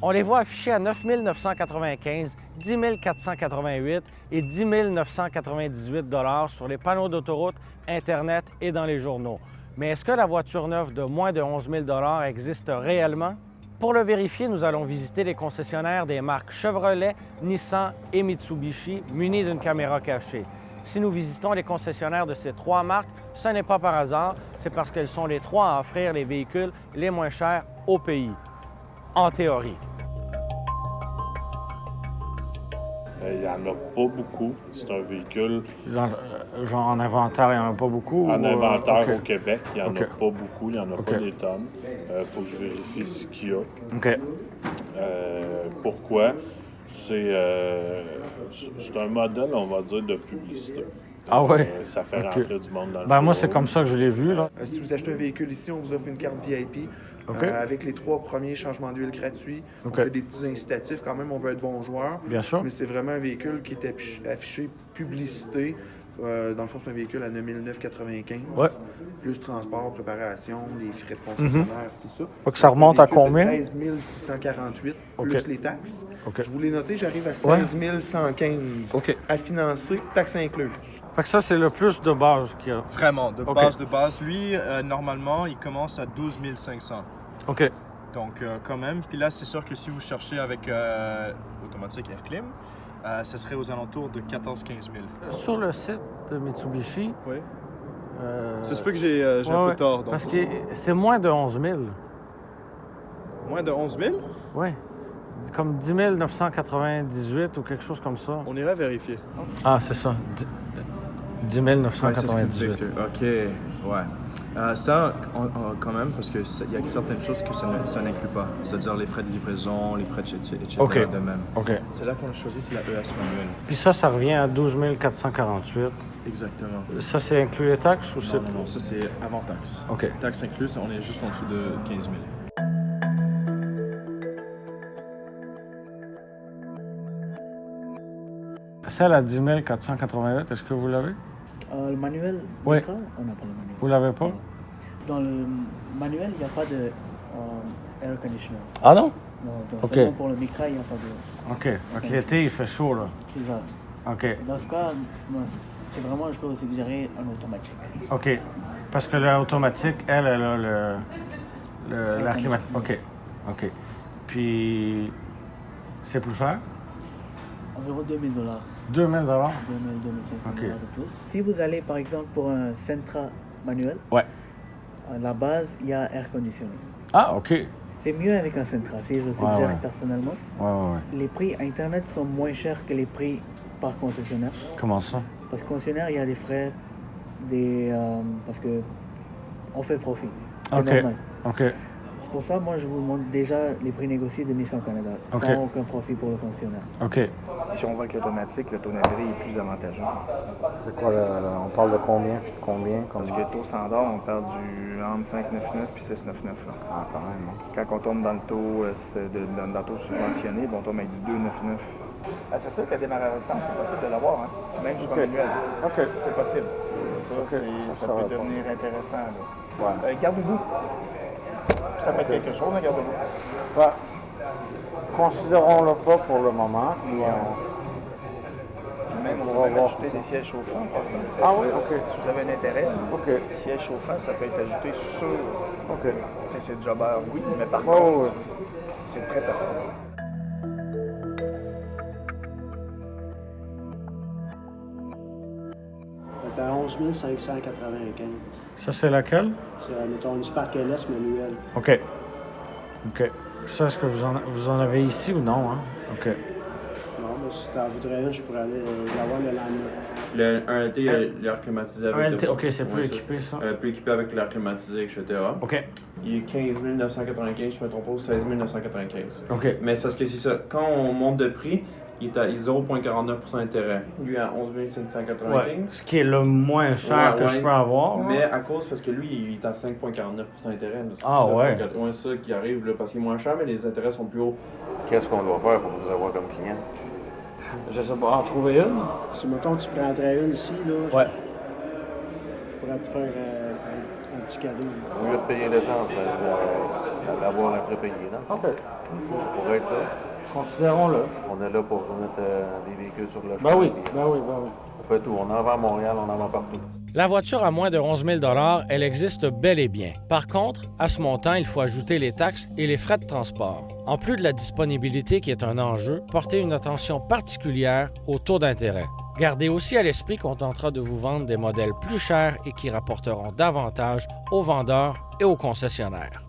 On les voit affichés à 9 995, 10 488 et 10 998 sur les panneaux d'autoroute, Internet et dans les journaux. Mais est-ce que la voiture neuve de moins de 11 000 existe réellement? Pour le vérifier, nous allons visiter les concessionnaires des marques Chevrolet, Nissan et Mitsubishi munis d'une caméra cachée. Si nous visitons les concessionnaires de ces trois marques, ce n'est pas par hasard, c'est parce qu'elles sont les trois à offrir les véhicules les moins chers au pays. En théorie. Il n'y en a pas beaucoup. C'est un véhicule... Genre en inventaire, il n'y en a pas beaucoup? En inventaire OK. au Québec, il n'y en a OK. pas beaucoup. Il n'y en a OK. pas des tonnes. Il faut que je vérifie ce qu'il y a. OK. Pourquoi? C'est un modèle, on va dire, de publicité. Ah oui? Ça fait OK. rentrer du monde dans le Ben moi, showroom. c'est comme ça que je l'ai vu, là. Si vous achetez un véhicule ici, on vous offre une carte VIP OK. avec les 3 premiers changements d'huile gratuits. OK. On fait des petits incitatifs quand même, on veut être bon joueur. Bien sûr. Mais c'est vraiment un véhicule qui est affiché publicité. Dans le fond, c'est un véhicule à 9 995. Ouais. Plus transport, préparation, des frais de concessionnaire, c'est ça. Faut que ça remonte à C'est un véhicule de combien? 13 648 plus OK. les taxes. OK. Je vous l'ai noté, j'arrive à 16 115 OK. à financer, taxes incluses. Fait que ça, c'est le plus de base qu'il y a. Vraiment, de OK. base. Lui, normalement, il commence à 12 500. OK. Donc, quand même. Puis là, c'est sûr que si vous cherchez avec automatique Air Clim, ce serait aux alentours de 14-15 000. Sur le site de Mitsubishi, Oui. euh, Ça se peut que j'ai un ouais, peu tort. Donc parce que c'est moins de 11 000. moins de 11 000, Oui. Comme 10 998 ou quelque chose comme ça. on irait vérifier. Ah, c'est ça. 10 998. OK, ouais. Ça, quand même, parce qu'il y a certaines choses que ça n'inclut pas. C'est-à-dire les frais de livraison, les frais etc. OK. de même. OK. C'est là qu'on a choisi, c'est la ES manuelle. Puis ça revient à 12 448. Exactement. Ça, c'est inclus les taxes ou c'est... Non, ça c'est avant taxe. OK. Taxe incluse, on est juste en dessous de 15 000. Celle à 10 488, est-ce que vous l'avez? Le manuel, Oui. Micra, on n'a pas le manuel. Vous l'avez pas? Dans le manuel, il n'y a pas de air conditioner. Ah non? Non, donc Ok. seulement pour le Micra, il n'y a pas de... OK. Fait que l'été, il fait chaud, là. C'est ça. OK. Dans ce cas, moi, c'est vraiment, je peux vous suggérer un automatique. OK. Parce que l'automatique, elle a la climatique. OK. OK. Puis, c'est plus cher? Environ 2000 $. 2 000 2000, 2500 Ok. $ de plus. Si vous allez, par exemple, pour un Sentra manuel, Ouais. à la base, il y a air conditioning. Ah, OK. Ouais, C'est mieux avec un Sentra, si je le suggère ouais. personnellement. ouais. Les prix Internet sont moins chers que les prix par concessionnaire. Comment ça? Parce que concessionnaire, il y a des frais, parce que on fait profit. C'est OK. normal. OK. C'est pour ça, moi, je vous montre déjà les prix négociés de Nissan Canada, OK. sans aucun profit pour le concessionnaire. OK. Si on va avec l'automatique, le taux d'intérêt est plus avantageux. C'est quoi, on parle de combien? Parce que le taux standard, on parle du entre 5,99 puis 6,99. Là. Ah, quand même. Hein. Quand on tombe dans le taux, dans le taux subventionné, bon, on tombe avec du 2,99. C'est sûr qu'à démarrage à distance, c'est possible de l'avoir, hein? Même sur manuel. OK. C'est possible. Ça, OK. ça Ça va peut pas. devenir intéressant. Là. Ouais. Garde-boue. Ça peut être quelque chose, un garde-boue. Ouais. Considérons-le pas pour le moment. Puis Même, On on va peut même voir. ajouter des sièges chauffants en passant. Ah oui? OK. Si vous avez un intérêt, OK. siège chauffant, ça peut être ajouté sur. OK. Tu sais, c'est le jobber, oui, mais par Ouais, contre, ouais. c'est très performant. C'est à 11 595. Ça, c'est laquelle? C'est, mettons, une Spark LS manuelle. OK. OK. Ça, est-ce que vous en avez ici ou non? Hein? OK. Non, mais si tu en voudrais une, je pourrais aller l'avoir le lendemain. Un LT, il y a l'air climatisé avec. Un LT, OK, c'est plus Ouais, équipé, ça. plus équipé avec l'air climatisé, etc. OK. Il est 15 995, je me trompe pas, ou 16 995. OK. Mais c'est parce que c'est ça. Quand on monte de prix, il est à 0,49% d'intérêt. Lui, à 11 595. Ouais. Ce qui est le moins cher Ouais, que je peux avoir. Mais à cause, parce que lui, il est à 5,49% d'intérêt. là. C'est Ah, pour ça, ouais. c'est ça qui arrive, là, parce qu'il est moins cher, mais les intérêts sont plus hauts. Qu'est-ce qu'on doit faire pour vous avoir comme client? Je sais pas, en trouver une? Si, mettons, tu prendrais une ici, là, Ouais. je pourrais te faire un petit cadeau. Au lieu de payer l'essence, l'avoir à prépayé, non? OK. Ça pourrait être ça. Considérons-le. On est là pour remettre des véhicules sur le chemin. Ben oui, puis, ben oui, ben oui. On fait tout. On en vend à Montréal, on en vend partout. La voiture à moins de 11 000 $, elle existe bel et bien. Par contre, à ce montant, il faut ajouter les taxes et les frais de transport. En plus de la disponibilité qui est un enjeu, portez une attention particulière au taux d'intérêt. Gardez aussi à l'esprit qu'on tentera de vous vendre des modèles plus chers et qui rapporteront davantage aux vendeurs et aux concessionnaires.